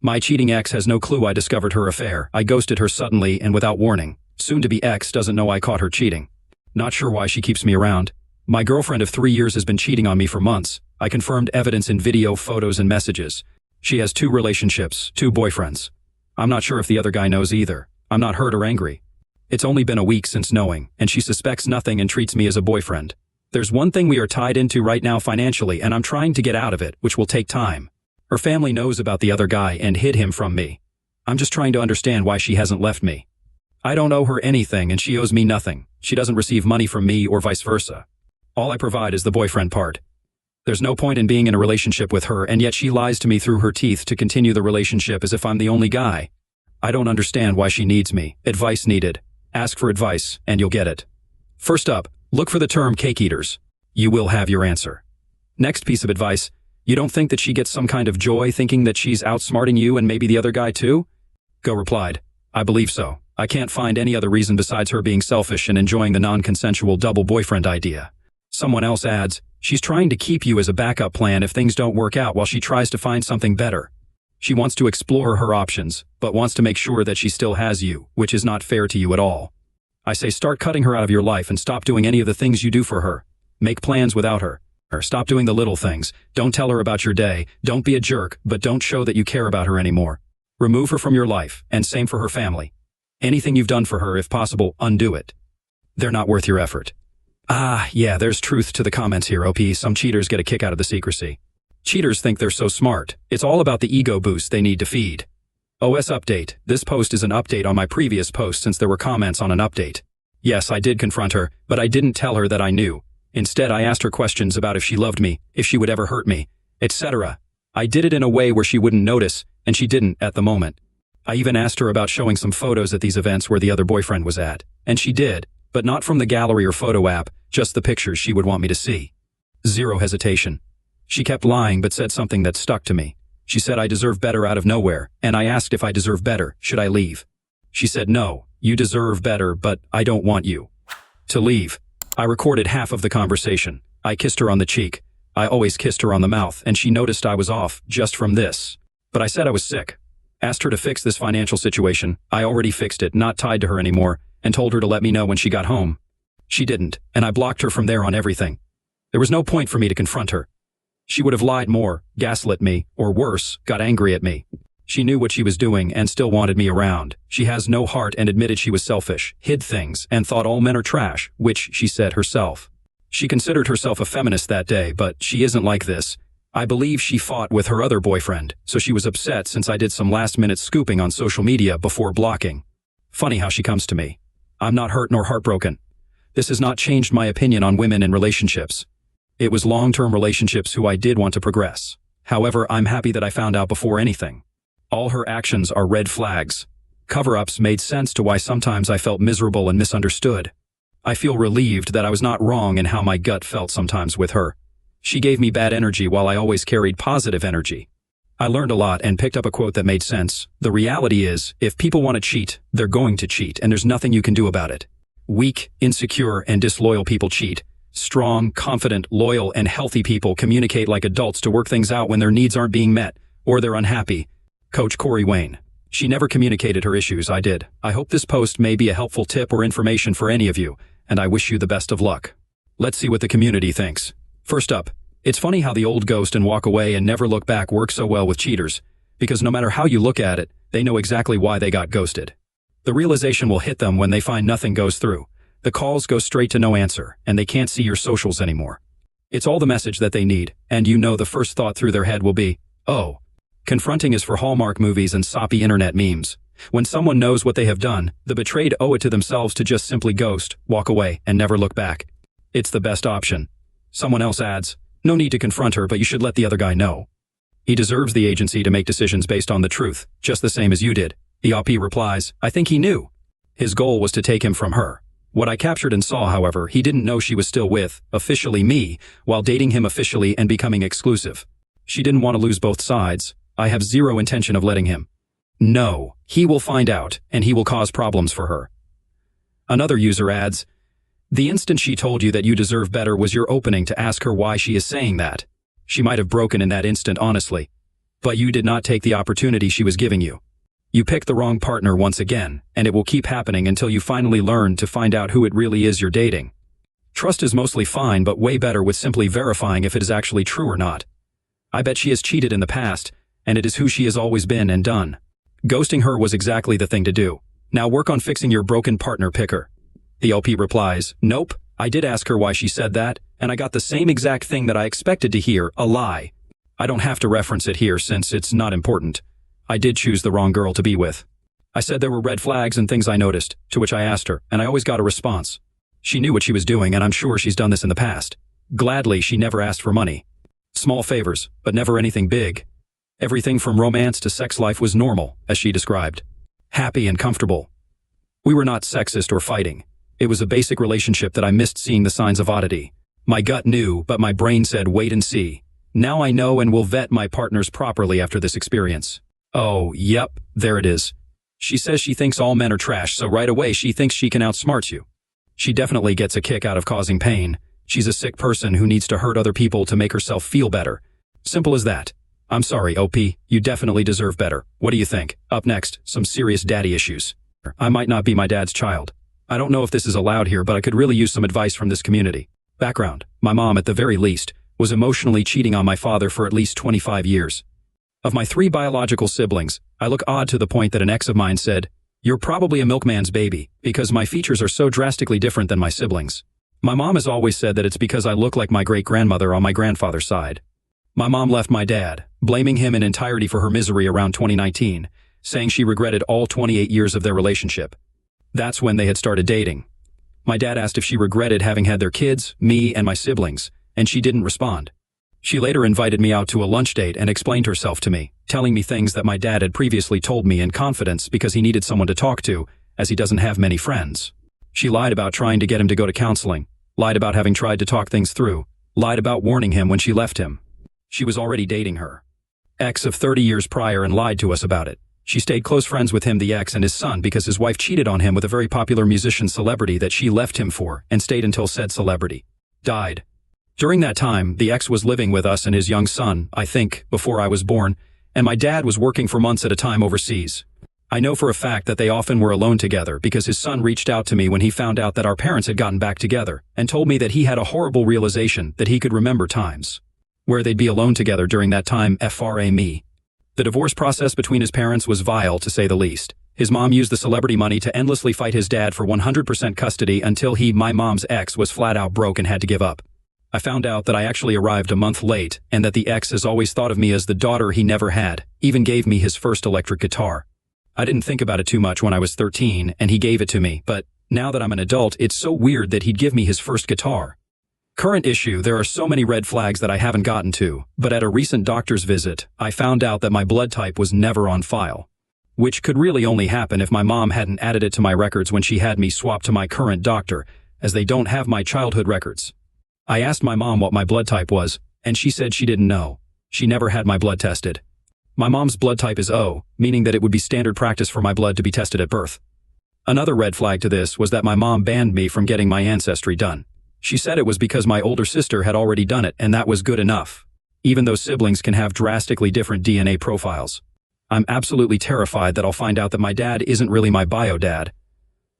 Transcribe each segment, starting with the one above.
My cheating ex has no clue I discovered her affair. I ghosted her suddenly and without warning. Soon-to-be ex doesn't know I caught her cheating. Not sure why she keeps me around. My girlfriend of 3 years has been cheating on me for months. I confirmed evidence in video, photos, and messages. She has 2 relationships, 2 boyfriends. I'm not sure if the other guy knows either. I'm not hurt or angry. It's only been a week since knowing, and she suspects nothing and treats me as a boyfriend. There's one thing we are tied into right now financially, and I'm trying to get out of it, which will take time. Her family knows about the other guy and hid him from me. I'm just trying to understand why she hasn't left me. I don't owe her anything and she owes me nothing. She doesn't receive money from me or vice versa. All I provide is the boyfriend part. There's no point in being in a relationship with her, and yet she lies to me through her teeth to continue the relationship as if I'm the only guy. I don't understand why she needs me. Advice needed. Ask for advice, and you'll get it. First up, look for the term cake eaters. You will have your answer. Next piece of advice, you don't think that she gets some kind of joy thinking that she's outsmarting you and maybe the other guy too? Go replied, I believe so. I can't find any other reason besides her being selfish and enjoying the non-consensual double boyfriend idea. Someone else adds, she's trying to keep you as a backup plan if things don't work out while she tries to find something better. She wants to explore her options, but wants to make sure that she still has you, which is not fair to you at all. I say start cutting her out of your life and stop doing any of the things you do for her. Make plans without her. Stop doing the little things. Don't tell her about your day. Don't be a jerk, but don't show that you care about her anymore. Remove her from your life, and same for her family. Anything you've done for her, if possible, undo it. They're not worth your effort. Yeah, there's truth to the comments here, OP. Some cheaters get a kick out of the secrecy. Cheaters think they're so smart. It's all about the ego boost they need to feed. OS update. This post is an update on my previous post since there were comments on an update. Yes, I did confront her, but I didn't tell her that I knew. Instead, I asked her questions about if she loved me, if she would ever hurt me, etc. I did it in a way where she wouldn't notice, and she didn't at the moment. I even asked her about showing some photos at these events where the other boyfriend was at, and she did, but not from the gallery or photo app, just the pictures she would want me to see. Zero hesitation. She kept lying but said something that stuck to me. She said I deserve better out of nowhere, and I asked if I deserve better, should I leave? She said no, you deserve better, but I don't want you to leave. I recorded half of the conversation. I kissed her on the cheek. I always kissed her on the mouth, and she noticed I was off just from this. But I said I was sick. Asked her to fix this financial situation. I already fixed it, not tied to her anymore, and told her to let me know when she got home. She didn't, and I blocked her from there on everything. There was no point for me to confront her. She would have lied more, gaslit me, or worse, got angry at me. She knew what she was doing and still wanted me around. She has no heart and admitted she was selfish, hid things, and thought all men are trash, which she said herself. She considered herself a feminist that day, but she isn't like this. I believe she fought with her other boyfriend, so she was upset since I did some last-minute scooping on social media before blocking. Funny how she comes to me. I'm not hurt nor heartbroken. This has not changed my opinion on women in relationships. It was long-term relationships who I did want to progress. However, I'm happy that I found out before anything. All her actions are red flags. Cover-ups made sense to why sometimes I felt miserable and misunderstood. I feel relieved that I was not wrong in how my gut felt sometimes with her. She gave me bad energy while I always carried positive energy. I learned a lot and picked up a quote that made sense. The reality is, if people want to cheat, they're going to cheat, and there's nothing you can do about it. Weak, insecure, and disloyal people cheat. Strong, confident, loyal, and healthy people communicate like adults to work things out when their needs aren't being met, or they're unhappy. Coach Corey Wayne. She never communicated her issues, I did. I hope this post may be a helpful tip or information for any of you, and I wish you the best of luck. Let's see what the community thinks. First up, it's funny how the old ghost and walk away and never look back works so well with cheaters, because no matter how you look at it, they know exactly why they got ghosted. The realization will hit them when they find nothing goes through. The calls go straight to no answer, and they can't see your socials anymore. It's all the message that they need, and you know the first thought through their head will be, oh. Confronting is for Hallmark movies and soppy internet memes. When someone knows what they have done, the betrayed owe it to themselves to just simply ghost, walk away, and never look back. It's the best option. Someone else adds, no need to confront her, but you should let the other guy know. He deserves the agency to make decisions based on the truth, just the same as you did. The OP replies, I think he knew. His goal was to take him from her. What I captured and saw, however, he didn't know she was still with, officially me, while dating him officially and becoming exclusive. She didn't want to lose both sides. I have zero intention of letting him. No, he will find out, and he will cause problems for her. Another user adds, the instant she told you that you deserve better was your opening to ask her why she is saying that. She might have broken in that instant, honestly. But you did not take the opportunity she was giving you. You picked the wrong partner once again, and it will keep happening until you finally learn to find out who it really is you're dating. Trust is mostly fine, but way better with simply verifying if it is actually true or not. I bet she has cheated in the past, and it is who she has always been and done. Ghosting her was exactly the thing to do. Now work on fixing your broken partner picker. The LP replies, nope, I did ask her why she said that, and I got the same exact thing that I expected to hear, a lie. I don't have to reference it here since it's not important. I did choose the wrong girl to be with. I said there were red flags and things I noticed, to which I asked her, and I always got a response. She knew what she was doing, and I'm sure she's done this in the past. Gladly, she never asked for money. Small favors, but never anything big. Everything from romance to sex life was normal, as she described. Happy and comfortable. We were not sexist or fighting. It was a basic relationship that I missed seeing the signs of oddity. My gut knew, but my brain said wait and see. Now I know and will vet my partners properly after this experience. Oh, yep, there it is. She says she thinks all men are trash, so right away she thinks she can outsmart you. She definitely gets a kick out of causing pain. She's a sick person who needs to hurt other people to make herself feel better. Simple as that. I'm sorry, OP, you definitely deserve better. What do you think? Up next, some serious daddy issues. I might not be my dad's child. I don't know if this is allowed here, but I could really use some advice from this community. Background: my mom, at the very least, was emotionally cheating on my father for at least 25 years. Of my 3 biological siblings, I look odd to the point that an ex of mine said, "You're probably a milkman's baby," because my features are so drastically different than my siblings. My mom has always said that it's because I look like my great-grandmother on my grandfather's side. My mom left my dad, blaming him in entirety for her misery around 2019, saying she regretted all 28 years of their relationship. That's when they had started dating. My dad asked if she regretted having had their kids, me, and my siblings, and she didn't respond. She later invited me out to a lunch date and explained herself to me, telling me things that my dad had previously told me in confidence because he needed someone to talk to, as he doesn't have many friends. She lied about trying to get him to go to counseling, lied about having tried to talk things through, lied about warning him when she left him. She was already dating her ex of 30 years prior and lied to us about it. She stayed close friends with him, the ex, and his son because his wife cheated on him with a very popular musician celebrity that she left him for and stayed until said celebrity died. During that time, the ex was living with us and his young son, I think, before I was born, and my dad was working for months at a time overseas. I know for a fact that they often were alone together because his son reached out to me when he found out that our parents had gotten back together and told me that he had a horrible realization that he could remember times where they'd be alone together during that time, FRA me. The divorce process between his parents was vile, to say the least. His mom used the celebrity money to endlessly fight his dad for 100% custody until he, my mom's ex, was flat out broke and had to give up. I found out that I actually arrived a month late and that the ex has always thought of me as the daughter he never had, even gave me his first electric guitar. I didn't think about it too much when I was 13 and he gave it to me, but now that I'm an adult, it's so weird that he'd give me his first guitar. Current issue: there are so many red flags that I haven't gotten to, but at a recent doctor's visit, I found out that my blood type was never on file. Which could really only happen if my mom hadn't added it to my records when she had me swapped to my current doctor, as they don't have my childhood records. I asked my mom what my blood type was, and she said she didn't know. She never had my blood tested. My mom's blood type is O, meaning that it would be standard practice for my blood to be tested at birth. Another red flag to this was that my mom banned me from getting my ancestry done. She said it was because my older sister had already done it and that was good enough, even though siblings can have drastically different DNA profiles. I'm absolutely terrified that I'll find out that my dad isn't really my bio dad.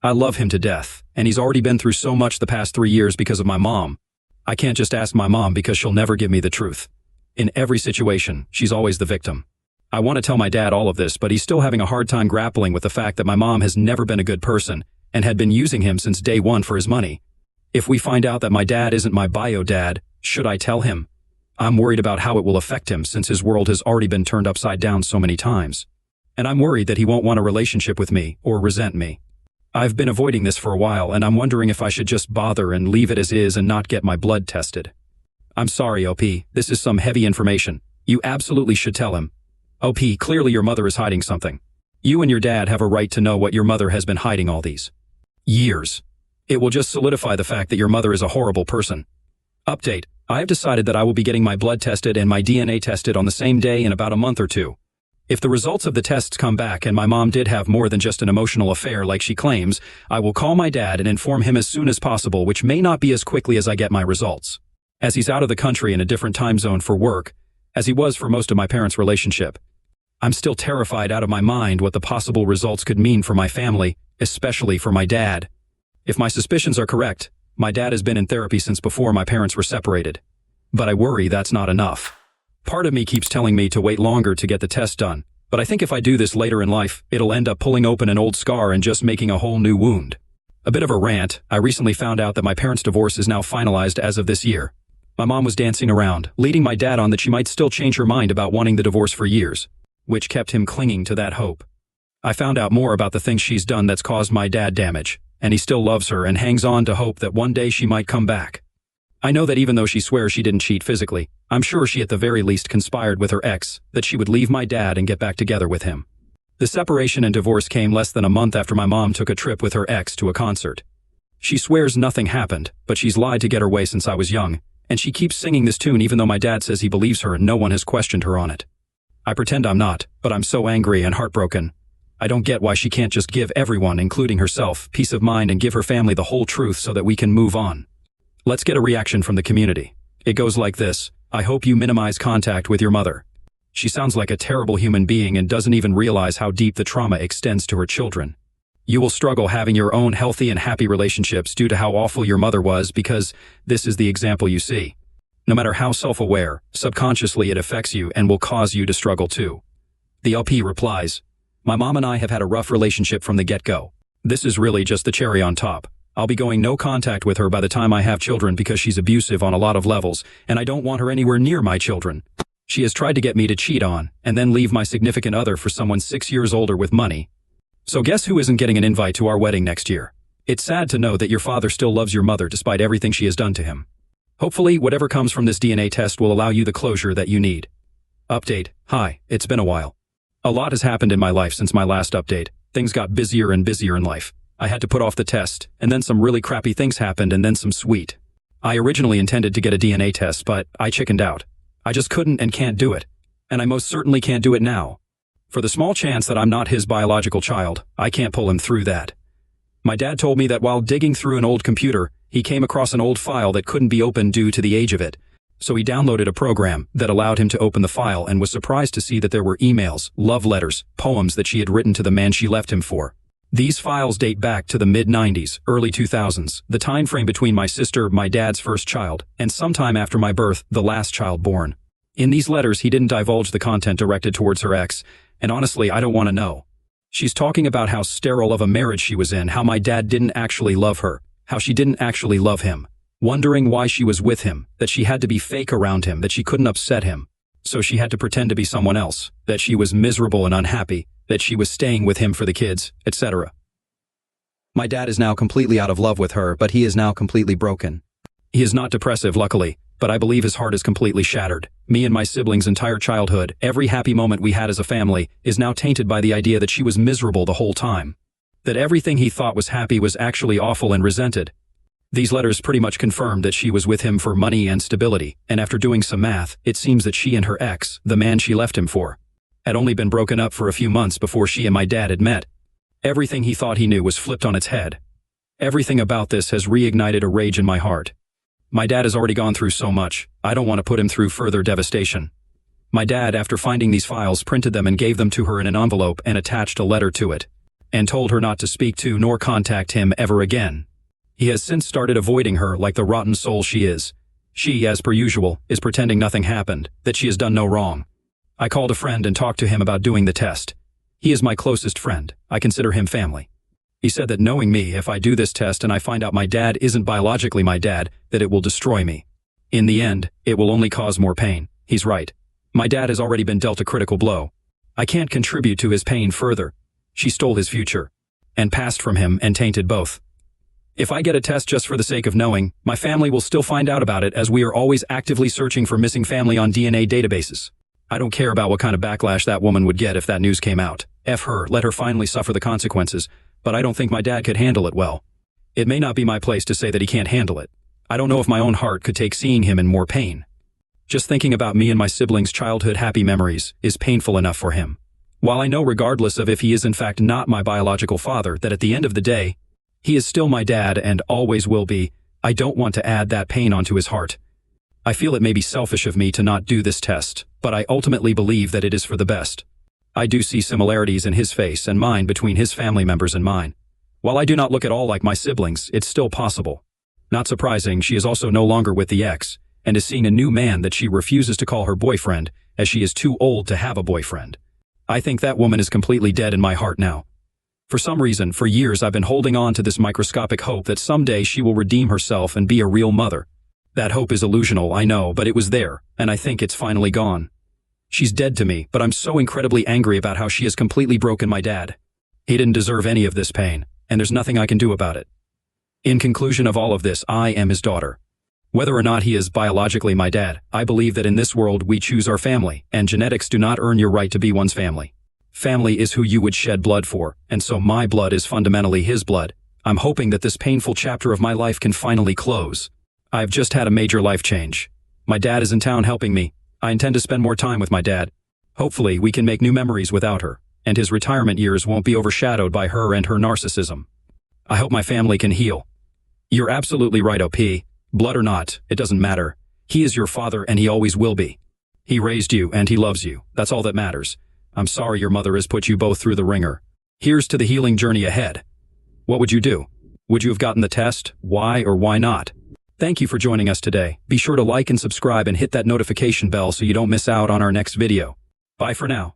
I love him to death, and he's already been through so much the past 3 years because of my mom. I can't just ask my mom because she'll never give me the truth. In every situation, she's always the victim. I want to tell my dad all of this, but he's still having a hard time grappling with the fact that my mom has never been a good person and had been using him since day one for his money. If we find out that my dad isn't my bio dad, should I tell him? I'm worried about how it will affect him since his world has already been turned upside down so many times. And I'm worried that he won't want a relationship with me or resent me. I've been avoiding this for a while and I'm wondering if I should just bother and leave it as is and not get my blood tested. I'm sorry, OP, this is some heavy information. You absolutely should tell him. OP, clearly your mother is hiding something. You and your dad have a right to know what your mother has been hiding all these years. It will just solidify the fact that your mother is a horrible person. Update: I have decided that I will be getting my blood tested and my DNA tested on the same day in about a month or two. If the results of the tests come back and my mom did have more than just an emotional affair like she claims, I will call my dad and inform him as soon as possible, which may not be as quickly as I get my results, as he's out of the country in a different time zone for work, as he was for most of my parents' relationship. I'm still terrified out of my mind what the possible results could mean for my family, especially for my dad. If my suspicions are correct, my dad has been in therapy since before my parents were separated. But I worry that's not enough. Part of me keeps telling me to wait longer to get the test done, but I think if I do this later in life, it'll end up pulling open an old scar and just making a whole new wound. A bit of a rant, I recently found out that my parents' divorce is now finalized as of this year. My mom was dancing around, leading my dad on that she might still change her mind about wanting the divorce for years, which kept him clinging to that hope. I found out more about the things she's done that's caused my dad damage, and he still loves her and hangs on to hope that one day she might come back. I know that even though she swears she didn't cheat physically, I'm sure she at the very least conspired with her ex that she would leave my dad and get back together with him. The separation and divorce came less than a month after my mom took a trip with her ex to a concert. She swears nothing happened, but she's lied to get her way since I was young, and she keeps singing this tune even though my dad says he believes her and no one has questioned her on it. I pretend I'm not, but I'm so angry and heartbroken. I don't get why she can't just give everyone, including herself, peace of mind and give her family the whole truth so that we can move on. Let's get a reaction from the community. It goes like this: I hope you minimize contact with your mother. She sounds like a terrible human being and doesn't even realize how deep the trauma extends to her children. You will struggle having your own healthy and happy relationships due to how awful your mother was because this is the example you see. No matter how self-aware, subconsciously it affects you and will cause you to struggle too. The LP replies, my mom and I have had a rough relationship from the get-go. This is really just the cherry on top. I'll be going no contact with her by the time I have children because she's abusive on a lot of levels, and I don't want her anywhere near my children. She has tried to get me to cheat on, and then leave my significant other for someone 6 years older with money. So guess who isn't getting an invite to our wedding next year? It's sad to know that your father still loves your mother despite everything she has done to him. Hopefully, whatever comes from this DNA test will allow you the closure that you need. Update. Hi, it's been a while. A lot has happened in my life since my last update. Things got busier and busier in life. I had to put off the test, and then some really crappy things happened and then some sweet. I originally intended to get a DNA test, but I chickened out. I just couldn't and can't do it. And I most certainly can't do it now. For the small chance that I'm not his biological child, I can't pull him through that. My dad told me that while digging through an old computer, he came across an old file that couldn't be opened due to the age of it. So he downloaded a program that allowed him to open the file and was surprised to see that there were emails, love letters, poems that she had written to the man she left him for. These files date back to the mid-90s, early 2000s, the time frame between my sister, my dad's first child, and sometime after my birth, the last child born. In these letters, he didn't divulge the content directed towards her ex, and honestly, I don't want to know. She's talking about how sterile of a marriage she was in, how my dad didn't actually love her, how she didn't actually love him, wondering why she was with him, that she had to be fake around him, that she couldn't upset him, so she had to pretend to be someone else, that she was miserable and unhappy, that she was staying with him for the kids, etc. My dad is now completely out of love with her, but he is now completely broken. He is not depressive, luckily, but I believe his heart is completely shattered. Me and my siblings' entire childhood, every happy moment we had as a family, is now tainted by the idea that she was miserable the whole time. That everything he thought was happy was actually awful and resented. These letters pretty much confirmed that she was with him for money and stability, and after doing some math, it seems that she and her ex, the man she left him for, had only been broken up for a few months before she and my dad had met. Everything he thought he knew was flipped on its head. Everything about this has reignited a rage in my heart. My dad has already gone through so much, I don't want to put him through further devastation. My dad, after finding these files, printed them and gave them to her in an envelope and attached a letter to it, and told her not to speak to nor contact him ever again. He has since started avoiding her like the rotten soul she is. She, as per usual, is pretending nothing happened, that she has done no wrong. I called a friend and talked to him about doing the test. He is my closest friend. I consider him family. He said that knowing me, if I do this test and I find out my dad isn't biologically my dad, that it will destroy me. In the end, it will only cause more pain. He's right. My dad has already been dealt a critical blow. I can't contribute to his pain further. She stole his future, and passed from him and tainted both. If I get a test just for the sake of knowing, my family will still find out about it as we are always actively searching for missing family on DNA databases. I don't care about what kind of backlash that woman would get if that news came out. F her, let her finally suffer the consequences, but I don't think my dad could handle it well. It may not be my place to say that he can't handle it. I don't know if my own heart could take seeing him in more pain. Just thinking about me and my siblings' childhood happy memories is painful enough for him. While I know regardless of if he is in fact not my biological father, that at the end of the day, he is still my dad and always will be, I don't want to add that pain onto his heart. I feel it may be selfish of me to not do this test, but I ultimately believe that it is for the best. I do see similarities in his face and mine between his family members and mine. While I do not look at all like my siblings, it's still possible. Not surprising, she is also no longer with the ex, and is seeing a new man that she refuses to call her boyfriend, as she is too old to have a boyfriend. I think that woman is completely dead in my heart now. For some reason, for years I've been holding on to this microscopic hope that someday she will redeem herself and be a real mother. That hope is illusional, I know, but it was there, and I think it's finally gone. She's dead to me, but I'm so incredibly angry about how she has completely broken my dad. He didn't deserve any of this pain, and there's nothing I can do about it. In conclusion of all of this, I am his daughter. Whether or not he is biologically my dad, I believe that in this world we choose our family, and genetics do not earn your right to be one's family. Family is who you would shed blood for, and so my blood is fundamentally his blood. I'm hoping that this painful chapter of my life can finally close. I've just had a major life change. My dad is in town helping me. I intend to spend more time with my dad. Hopefully, we can make new memories without her, and his retirement years won't be overshadowed by her and her narcissism. I hope my family can heal. You're absolutely right, OP. Blood or not, it doesn't matter. He is your father and he always will be. He raised you and he loves you. That's all that matters. I'm sorry your mother has put you both through the ringer. Here's to the healing journey ahead. What would you do? Would you have gotten the test? Why or why not? Thank you for joining us today. Be sure to like and subscribe and hit that notification bell so you don't miss out on our next video. Bye for now.